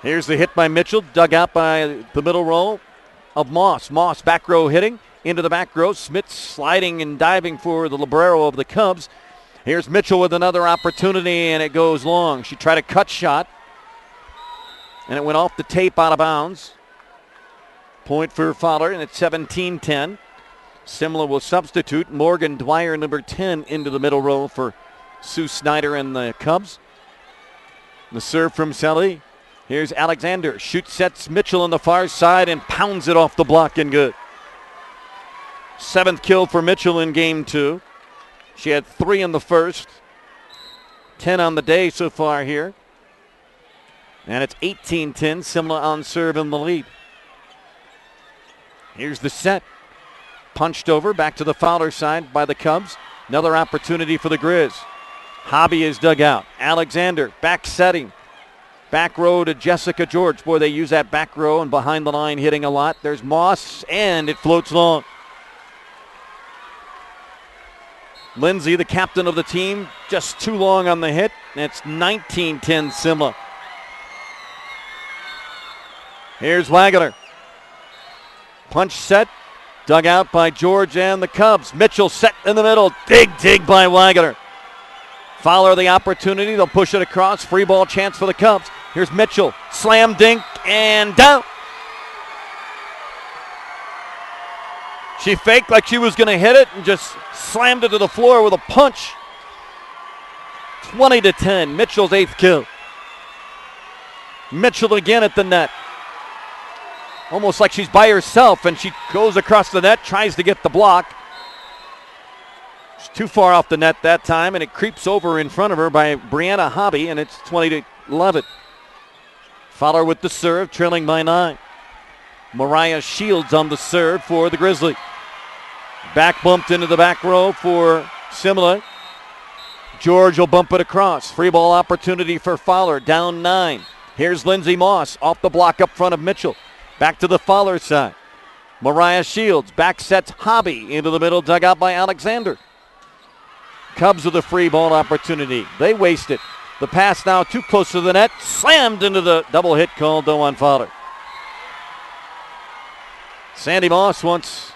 Here's the hit by Mitchell, dug out by the middle row of Moss. Moss back row hitting into the back row. Smith sliding and diving for the libero of the Cubs. Here's Mitchell with another opportunity, and it goes long. She tried a cut shot, and it went off the tape out of bounds. Point for Fowler, and it's 17-10. Simla will substitute Morgan Dwyer, number 10, into the middle row for Sue Snyder and the Cubs. The serve from Selly. Here's Alexander. Shoot sets Mitchell on the far side and pounds it off the block and good. 7th kill for Mitchell in game 2. She had 3 in the first. 10 on the day so far here. And it's 18-10. Simla on serve in the lead. Here's the set. Punched over, back to the Fowler side by the Cubs. Another opportunity for the Grizz. Hobby is dug out. Alexander back setting. Back row to Jessica George. Boy, they use that back row and behind the line hitting a lot. There's Moss, and it floats long. Lindsay, the captain of the team, just too long on the hit. It's 19-10 Simla. Here's Wagner. Punch set, dug out by George and the Cubs. Mitchell set in the middle. Big dig by Wagner. Fowler the opportunity. They'll push it across. Free ball chance for the Cubs. Here's Mitchell. Slam dink and down. She faked like she was going to hit it and just slammed it to the floor with a punch. 20-10. Mitchell's 8th kill. Mitchell again at the net. Almost like she's by herself, and she goes across the net, tries to get the block. She's too far off the net that time, and it creeps over in front of her by Brianna Hobby, and it's 20-11. Fowler with the serve, trailing by 9. Mariah Shields on the serve for the Grizzlies. Back bumped into the back row for Simla. George will bump it across. Free ball opportunity for Fowler, down 9. Here's Lindsay Moss off the block up front of Mitchell. Back to the Fowler side. Mariah Shields back sets Hobby into the middle, dug out by Alexander. Cubs with a free ball opportunity. They waste it. The pass now too close to the net. Slammed into the double hit called though on Fowler. Sandy Moss wants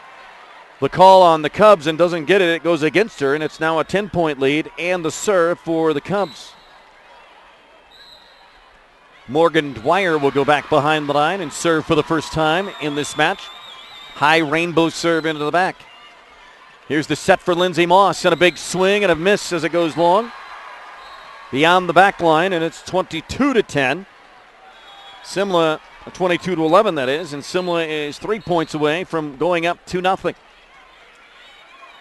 the call on the Cubs and doesn't get it. It goes against her, and it's now a 10-point lead and the serve for the Cubs. Morgan Dwyer will go back behind the line and serve for the first time in this match. High rainbow serve into the back. Here's the set for Lindsay Moss, and a big swing and a miss as it goes long. Beyond the back line, and it's 22-10. Simla, 22-11 that is, and Simla is 3 points away from going up 2-0.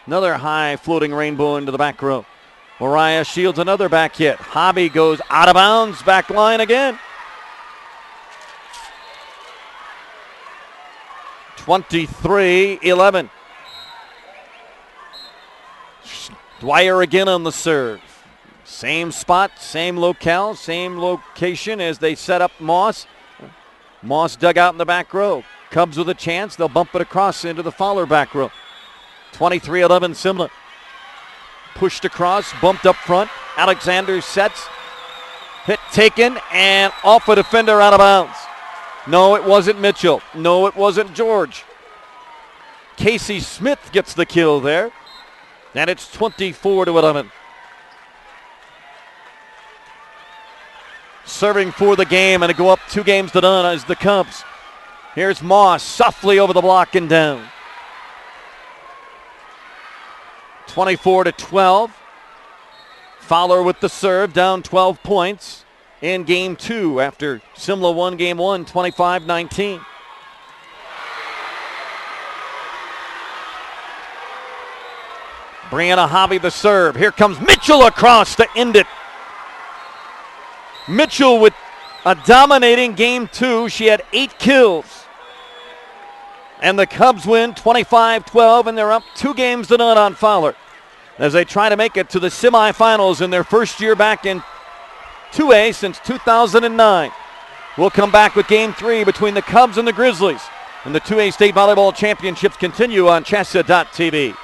Another high floating rainbow into the back row. Mariah Shields another back hit. Hobby goes out of bounds, back line again. 23-11. Dwyer again on the serve. Same spot, same locale, same location as they set up Moss. Moss dug out in the back row. Cubs with a chance. They'll bump it across into the Fowler back row. 23-11 Simla. Pushed across, bumped up front. Alexander sets. Hit taken and off a defender out of bounds. No, it wasn't Mitchell. No, it wasn't George. Casey Smith gets the kill there. And it's 24-11. Serving for the game and to go up 2-0 as the Cubs. Here's Moss softly over the block and down. 24-12. Fowler with the serve, down 12 points in game 2 after Simla won game 1, 25-19. Brianna Hobby the serve. Here comes Mitchell across to end it. Mitchell with a dominating game 2. She had 8 kills. And the Cubs win 25-12, and they're up 2-0 on Fowler as they try to make it to the semifinals in their first year back in 2A since 2009. We'll come back with game 3 between the Cubs and the Grizzlies. And the 2A State Volleyball Championships continue on CHSAA.tv.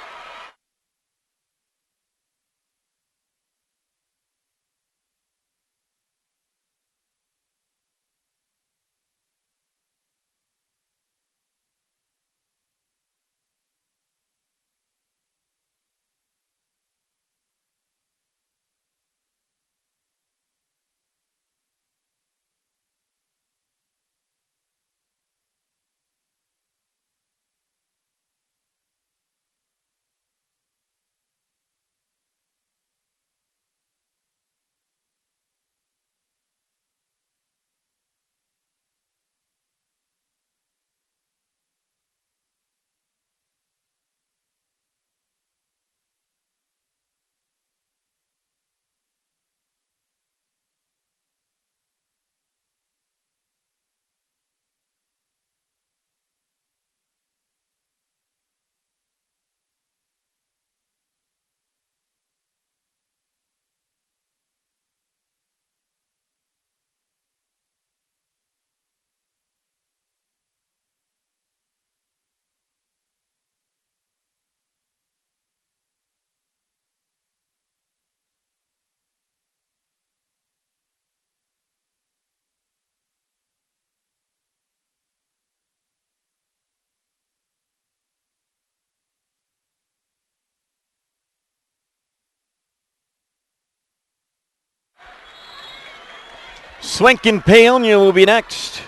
Swankin Paonia will be next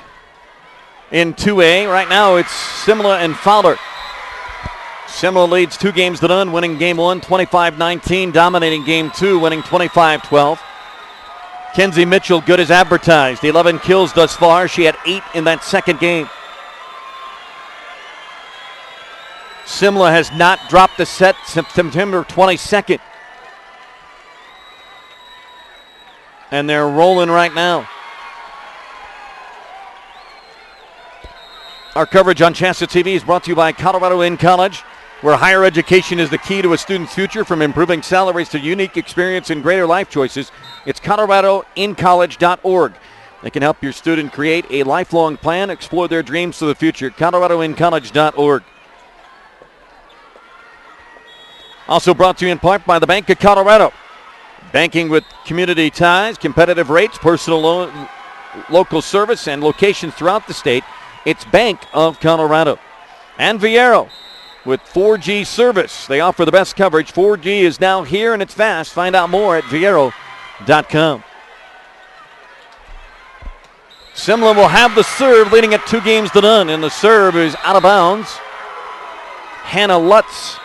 in 2A. Right now it's Simla and Fowler. Simla leads 2 games to none, winning game 1 25-19, dominating game 2, winning 25-12. Kenzie Mitchell, good as advertised. 11 kills thus far. She had 8 in that second game. Simla has not dropped a set since September 22nd. And they're rolling right now. Our coverage on CHSAA TV is brought to you by Colorado in College, where higher education is the key to a student's future, from improving salaries to unique experience and greater life choices. It's coloradoincollege.org. They can help your student create a lifelong plan, explore their dreams to the future. coloradoincollege.org. Also brought to you in part by the Bank of Colorado. Banking with community ties, competitive rates, personal loan, local service, and locations throughout the state. It's Bank of Colorado. And Viero with 4G service. They offer the best coverage. 4G is now here and it's fast. Find out more at viero.com. Simla will have the serve, leading at 2 games to none. And the serve is out of bounds. Hannah Lutz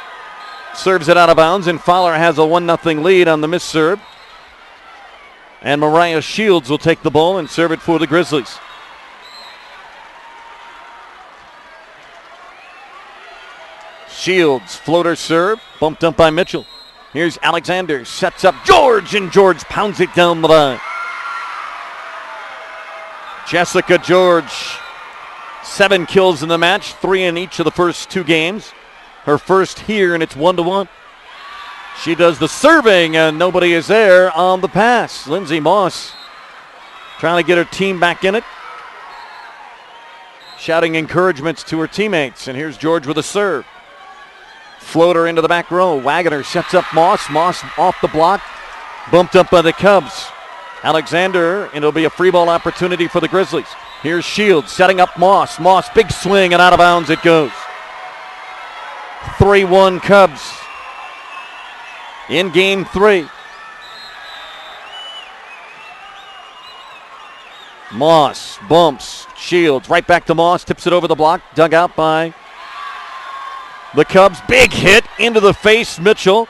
serves it out of bounds, and Fowler has a 1-0 lead on the missed serve. And Mariah Shields will take the ball and serve it for the Grizzlies. Shields, floater serve, bumped up by Mitchell. Here's Alexander, sets up George, and George pounds it down the line. Jessica George, 7 kills in the match, 3 in each of the first 2 games. Her first here, and it's 1-1. She does the serving, and nobody is there on the pass. Lindsay Moss trying to get her team back in it. Shouting encouragements to her teammates, and here's George with a serve. Floater into the back row. Wagoner sets up Moss. Moss off the block. Bumped up by the Cubs. Alexander, and it'll be a free ball opportunity for the Grizzlies. Here's Shields setting up Moss. Moss, big swing, and out of bounds it goes. 3-1 Cubs in game 3. Moss bumps Shields. Right back to Moss. Tips it over the block. Dug out by the Cubs. Big hit into the face. Mitchell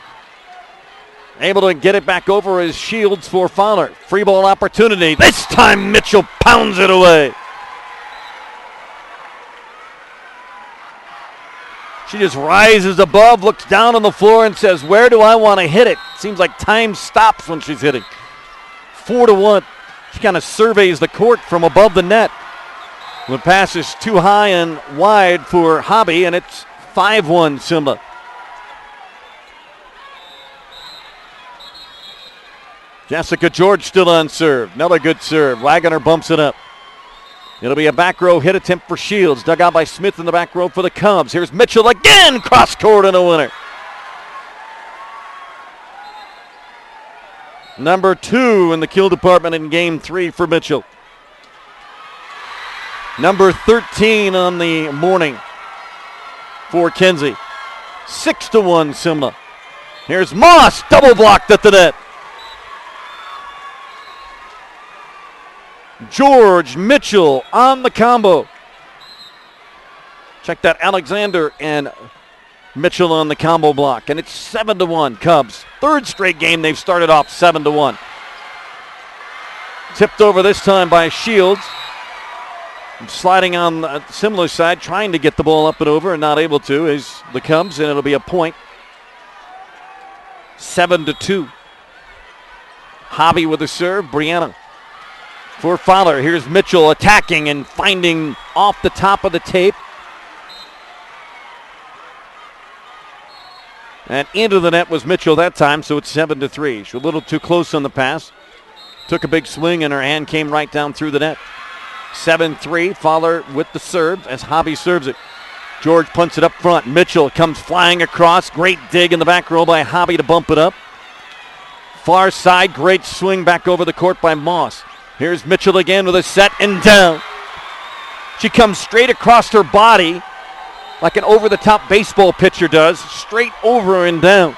able to get it back over as Shields for Fowler. Free ball opportunity. This time Mitchell pounds it away. She just rises above, looks down on the floor, and says, where do I want to hit it? Seems like time stops when she's hitting. 4-1. She kind of surveys the court from above the net. The pass is too high and wide for Hobby, and it's 5-1 Simla. Jessica George still on serve. Another good serve. Wagoner bumps it up. It'll be a back row hit attempt for Shields. Dug out by Smith in the back row for the Cubs. Here's Mitchell again. Cross court and a winner. Number 2 in the kill department in game 3 for Mitchell. Number 13 on the morning for Kenzie. 6-1 Simla. Here's Moss. Double blocked at the net. George, Mitchell on the combo. Check that, Alexander and Mitchell on the combo block. And it's 7-1 Cubs. 3rd straight game they've started off 7-1. Tipped over this time by Shields. Sliding on the Simla side, trying to get the ball up and over and not able to is the Cubs, and it'll be a point. 7-2. Hobby with a serve, Brianna. For Fowler, here's Mitchell attacking and finding off the top of the tape. And into the net was Mitchell that time, so it's 7-3. She's a little too close on the pass. Took a big swing and her hand came right down through the net. 7-3, Fowler with the serve as Hobby serves it. George punts it up front. Mitchell comes flying across. Great dig in the back row by Hobby to bump it up. Far side, great swing back over the court by Moss. Here's Mitchell again with a set and down. She comes straight across her body like an over-the-top baseball pitcher does, straight over and down.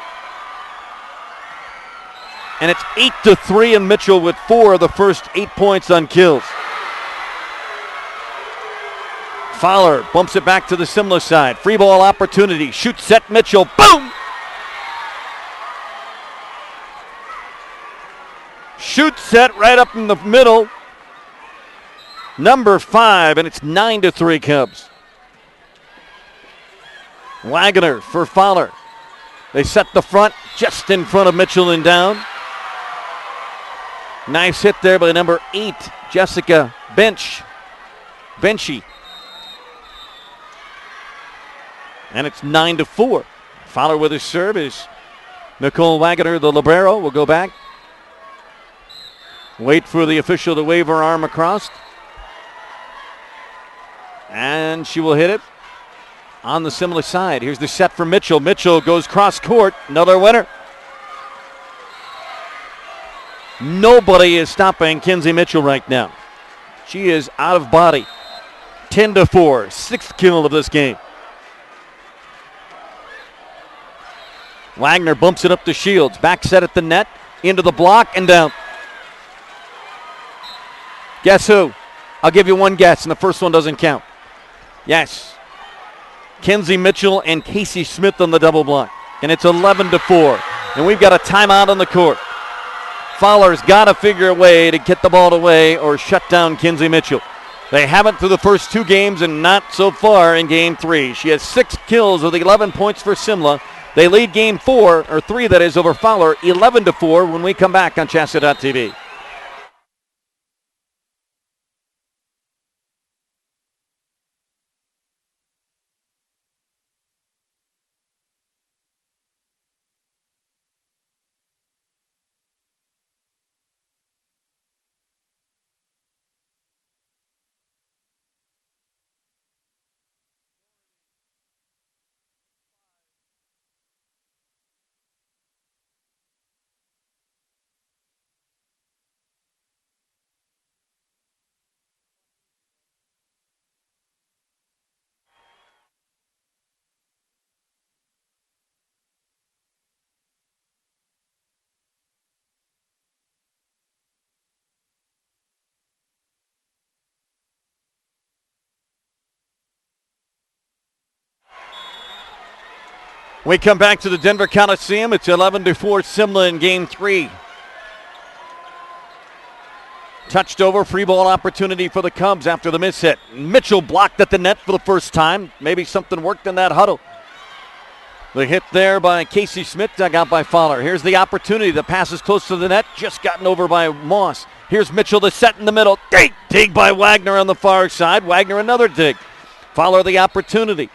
And it's 8-3, and Mitchell with 4 of the first 8 points on kills. Fowler bumps it back to the Simla side. Free ball opportunity. Shoot set Mitchell. Boom! Shoot set right up in the middle. Number 5, and it's 9-3 Cubs. Wagner for Fowler. They set the front just in front of Mitchell and down. Nice hit there by number 8, Jessica Benchy. And it's 9-4. Fowler with his serve is Nicole Wagner, the libero, will go back. Wait for the official to wave her arm across. And she will hit it on the similar side. Here's the set for Mitchell. Mitchell goes cross court. Another winner. Nobody is stopping Kinsey Mitchell right now. She is out of body. 10-4. 6th kill of this game. Wagner bumps it up to Shields. Back set at the net. Into the block and down. Guess who? I'll give you one guess, and the first one doesn't count. Yes. Kinsey Mitchell and Casey Smith on the double block. And it's 11-4. And we've got a timeout on the court. Fowler's got to figure a way to get the ball away or shut down Kinsey Mitchell. They haven't through the first 2 games and not so far in game 3. She has 6 kills with 11 points for Simla. They lead game 3 that is, over Fowler, 11-4 when we come back on CHSAA.tv. We come back to the Denver Coliseum. It's 11-4 Simla in game 3. Touched over, free ball opportunity for the Cubs after the miss hit. Mitchell blocked at the net for the first time. Maybe something worked in that huddle. The hit there by Casey Smith, dug out by Fowler. Here's the opportunity. The pass is close to the net, just gotten over by Moss. Here's Mitchell, the set in the middle. Dig by Wagner on the far side. Wagner another dig. Fowler the opportunity.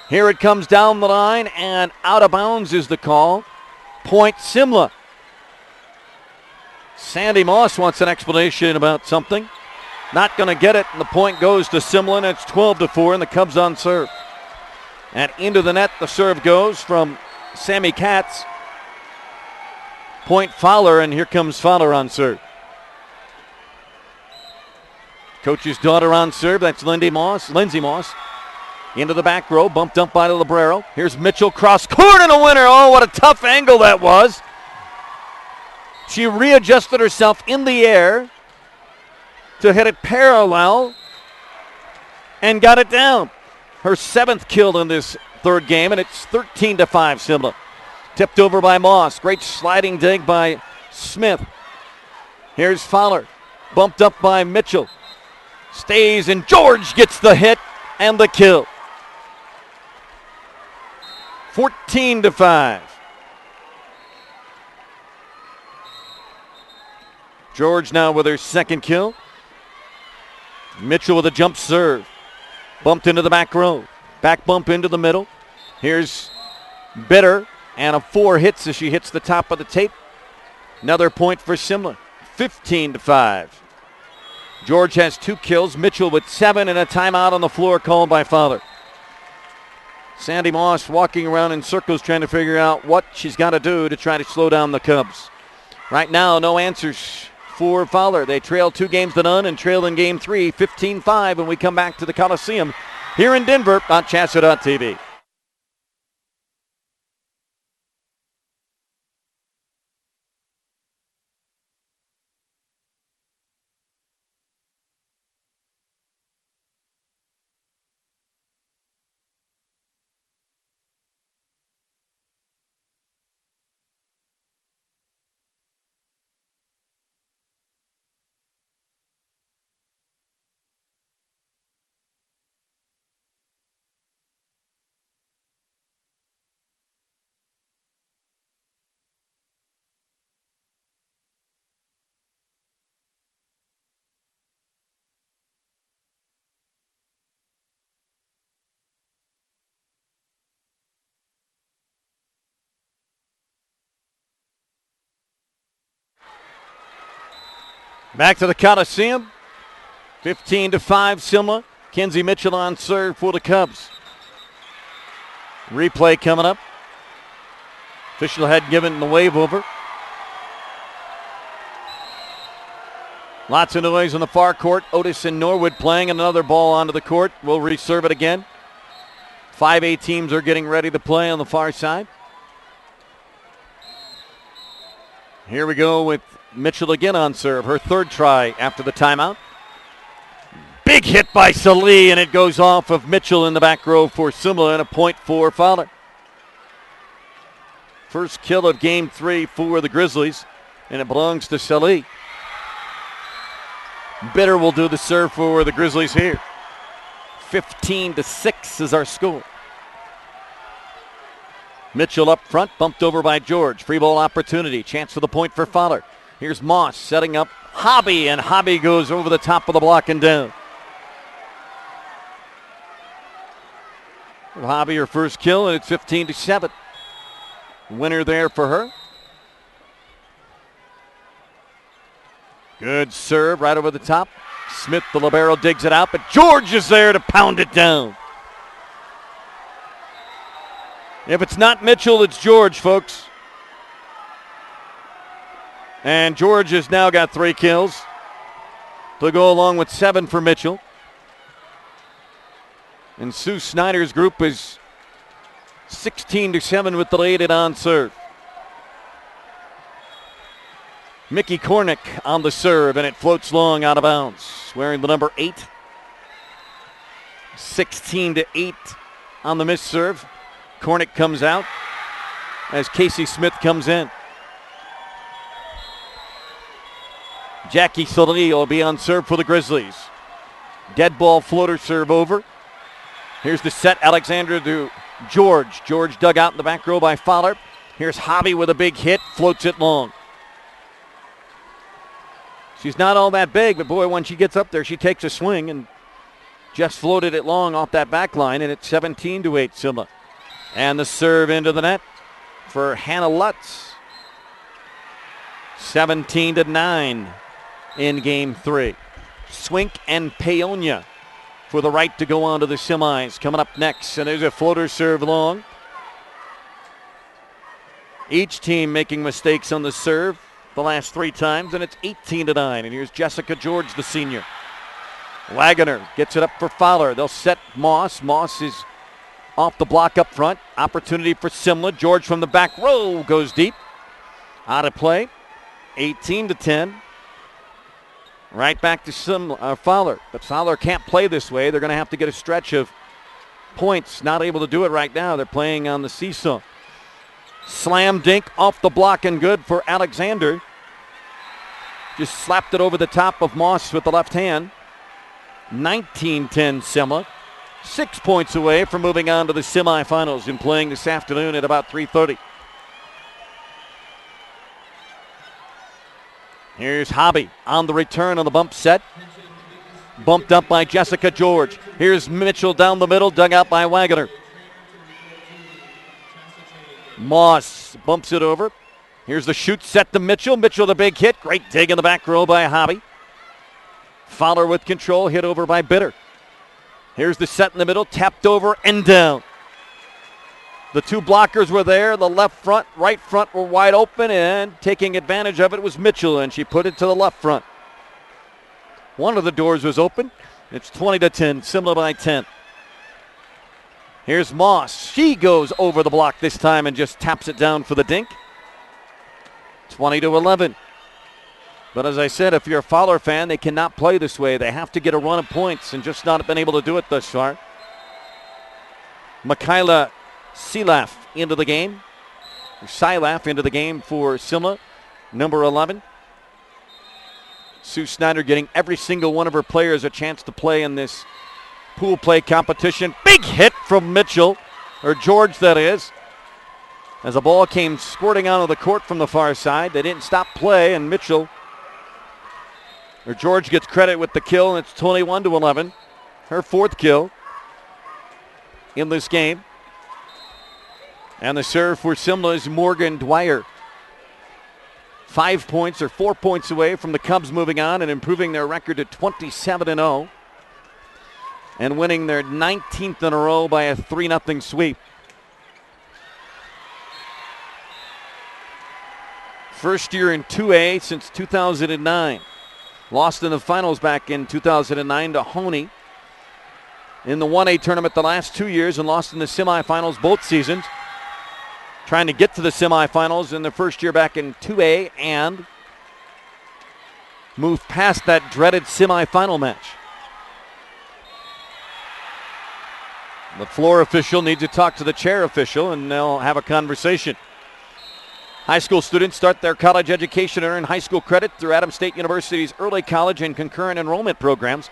Here it comes down the line, and out of bounds is the call. Point Simla. Sandy Moss wants an explanation about something. Not going to get it, and the point goes to Simla, and it's 12-4, and the Cubs on serve. And into the net, the serve goes from Sammy Katz. Point Fowler, and here comes Fowler on serve. Coach's daughter on serve, that's Lindsay Moss. Into the back row, bumped up by the libero. Here's Mitchell, cross court and a winner. Oh, what a tough angle that was. She readjusted herself in the air to hit it parallel and got it down. Her 7th kill in this 3rd game, and it's 13-5 Simla. Tipped over by Moss. Great sliding dig by Smith. Here's Fowler. Bumped up by Mitchell. Stays, and George gets the hit and the kill. 14-5. George now with her 2nd kill. Mitchell with a jump serve. Bumped into the back row. Back bump into the middle. Here's Bitter, and a 4 hits as she hits the top of the tape. Another point for Simla. 15-5. George has 2 kills. Mitchell with 7, and a timeout on the floor called by Fowler. Sandy Moss walking around in circles trying to figure out what she's got to do to try to slow down the Cubs. Right now, no answers for Fowler. They trail 2-0 and trail in game 3, 15-5 when we come back to the Coliseum here in Denver on CHSAA.tv. Back to the Coliseum. 15-5 Simla. Kenzie Mitchell on serve for the Cubs. Replay coming up. Official had given the wave over. Lots of noise on the far court. Otis and Norwood playing another ball onto the court. We'll reserve it again. 5A teams are getting ready to play on the far side. Here we go with Mitchell again on serve. Her third try after the timeout. Big hit by Salee, and it goes off of Mitchell in the back row for Simla, and a point for Fowler. First kill of game 3 for the Grizzlies, and it belongs to Salee. Bitter will do the serve for the Grizzlies here. 15-6 is our score. Mitchell up front, bumped over by George. Free ball opportunity. Chance for the point for Fowler. Here's Moss setting up Hobby, and Hobby goes over the top of the block and down. Hobby her first kill, and it's 15-7. Winner there for her. Good serve right over the top. Smith, the libero, digs it out, but George is there to pound it down. If it's not Mitchell, it's George, folks. And George has now got 3 kills to go along with 7 for Mitchell. And Sue Snyder's group is 16-7 with the lead at on serve. Mickey Kornick on the serve, and it floats long out of bounds. Wearing the number 8. 16-8 on the missed serve. Kornick comes out as Casey Smith comes in. Jackie Salee will be on serve for the Grizzlies. Dead ball floater serve over. Here's the set, Alexander to George. George dug out in the back row by Fowler. Here's Hobby with a big hit, floats it long. She's not all that big, but boy, when she gets up there, she takes a swing and just floated it long off that back line, and it's 17-8 Simla. And the serve into the net for Hannah Lutz. 17-9 in game 3. Swink and Paonia for the right to go on to the semis coming up next. And there's a floater serve long. Each team making mistakes on the serve the last 3 times, and it's 18-9. And here's Jessica George, the senior. Wagoner gets it up for Fowler. They'll set Moss. Moss is off the block up front. Opportunity for Simla. George from the back row goes deep. Out of play. 18-10. Right back to Fowler. But Fowler can't play this way. They're going to have to get a stretch of points. Not able to do it right now. They're playing on the seesaw. Slam dink off the block and good for Alexander. Just slapped it over the top of Moss with the left hand. 19-10 Simla. 6 points away from moving on to the semifinals and playing this afternoon at about 3:30. Here's Hobby on the return on the bump set. Bumped up by Jessica George. Here's Mitchell down the middle, dug out by Wagoner. Moss bumps it over. Here's the shoot set to Mitchell. Mitchell the big hit. Great dig in the back row by Hobby. Fowler with control, hit over by Bitter. Here's the set in the middle, tapped over and down. The 2 blockers were there. The left front, right front were wide open, and taking advantage of it was Mitchell, and she put it to the left front. One of the doors was open. It's 20-10, Simla by 10. Here's Moss. She goes over the block this time and just taps it down for the dink. 20-11. But as I said, if you're a Fowler fan, they cannot play this way. They have to get a run of points and just not been able to do it thus far. Michaela Silaf into the game. Silaf into the game for Simla, number 11. Sue Snyder getting every single one of her players a chance to play in this pool play competition. Big hit from Mitchell, or George that is. As the ball came squirting onto the court from the far side, they didn't stop play, and George gets credit with the kill, and it's 21-11. Her 4th kill in this game. And the serve for Simla is Morgan Dwyer. 5 points or 4 points away from the Cubs moving on and improving their record to 27-0 and winning their 19th in a row by a 3-0 sweep. First year in 2A since 2009. Lost in the finals back in 2009 to Honey in the 1A tournament the last 2 years and lost in the semifinals both seasons. Trying to get to the semifinals in the first year back in 2A and move past that dreaded semifinal match. The floor official needs to talk to the chair official and they'll have a conversation. High school students start their college education and earn high school credit through Adams State University's early college and concurrent enrollment programs.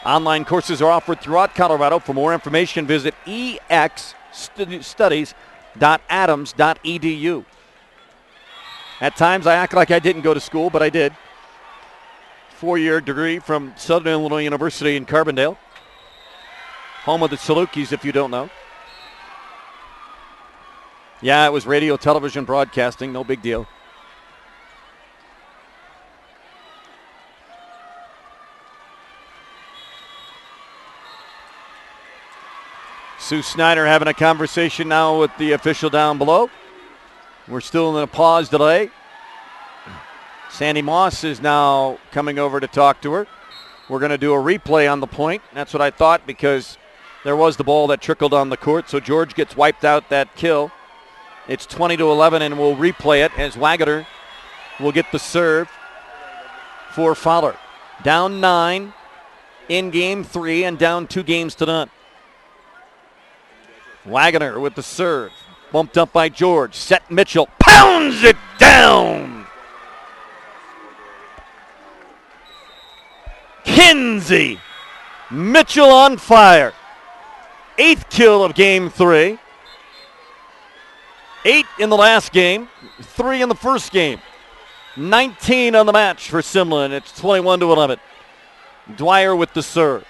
Online courses are offered throughout Colorado. For more information, visit exstudies.adams.edu. At times I act like I didn't go to school, but I did. 4-year degree from Southern Illinois University in Carbondale. Home of the Salukis, if you don't know. Yeah, it was radio, television, broadcasting, no big deal. Sue Snyder having a conversation now with the official down below. We're still in a pause delay. Sandy Moss is now coming over to talk to her. We're going to do a replay on the point. That's what I thought because there was the ball that trickled on the court, so George gets wiped out that kill. It's 20-11, and we'll replay it as Wagner will get the serve for Fowler. Down 9 in game 3 and down 2 games to none. Wagner with the serve. Bumped up by George. Set Mitchell. Pounds it down. Kinsey. Mitchell on fire. 8th kill of game 3. 8 in the last game. 3 in the first game. 19 on the match for Simla, and it's 21-11. Dwyer with the serve.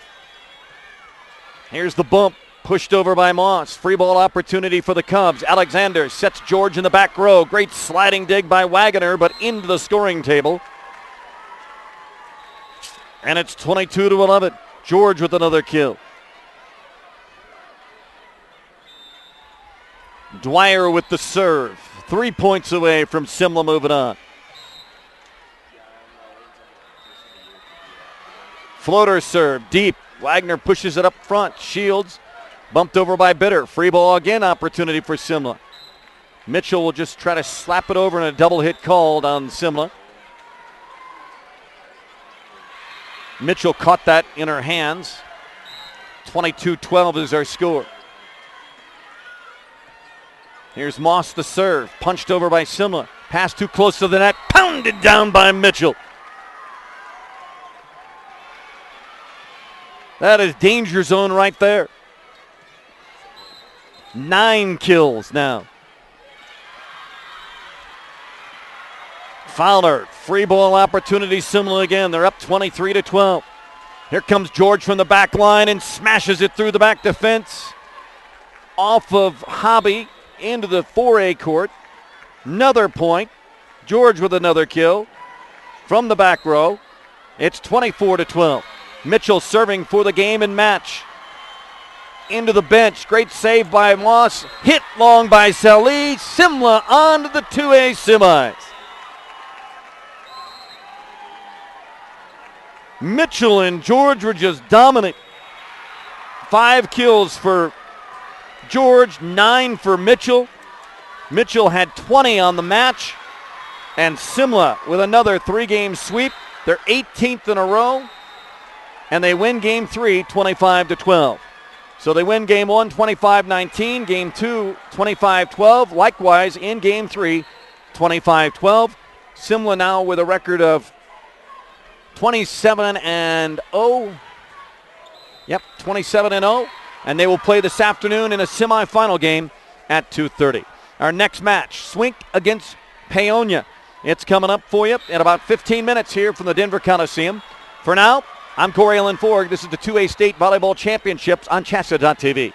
Here's the bump. Pushed over by Moss. Free ball opportunity for the Cubs. Alexander sets George in the back row. Great sliding dig by Wagner, but into the scoring table. And it's 22-11. George with another kill. Dwyer with the serve. 3 points away from Simla moving on. Floater serve deep. Wagner pushes it up front. Shields. Bumped over by Bitter. Free ball again, opportunity for Simla. Mitchell will just try to slap it over and a double hit called on Simla. Mitchell caught that in her hands. 22-12 is our score. Here's Moss the serve. Punched over by Simla. Pass too close to the net. Pounded down by Mitchell. That is danger zone right there. 9 kills now. Fowler, free ball opportunity, Simla again. They're up 23-12. Here comes George from the back line and smashes it through the back defense. Off of Hobby into the 4A court. Another point. George with another kill from the back row. It's 24-12. Mitchell serving for the game and match. Into the bench. Great save by Moss. Hit long by Salih. Simla on to the 2A semis. Mitchell and George were just dominant. 5 kills for George, 9 for Mitchell. Mitchell had 20 on the match. And Simla with another 3-game sweep. They're 18th in a row. And they win game 3, 25-12. So they win game 1, 25-19. Game 2, 25-12. Likewise, in game 3, 25-12. Simla now with a record of 27-0. Yep, 27-0. And they will play this afternoon in a semifinal game at 2:30. Our next match, Swink against Paonia. It's coming up for you in about 15 minutes here from the Denver Coliseum. For now, I'm Corey Allen Ford. This is the 2A State Volleyball Championships on CHSAA.tv.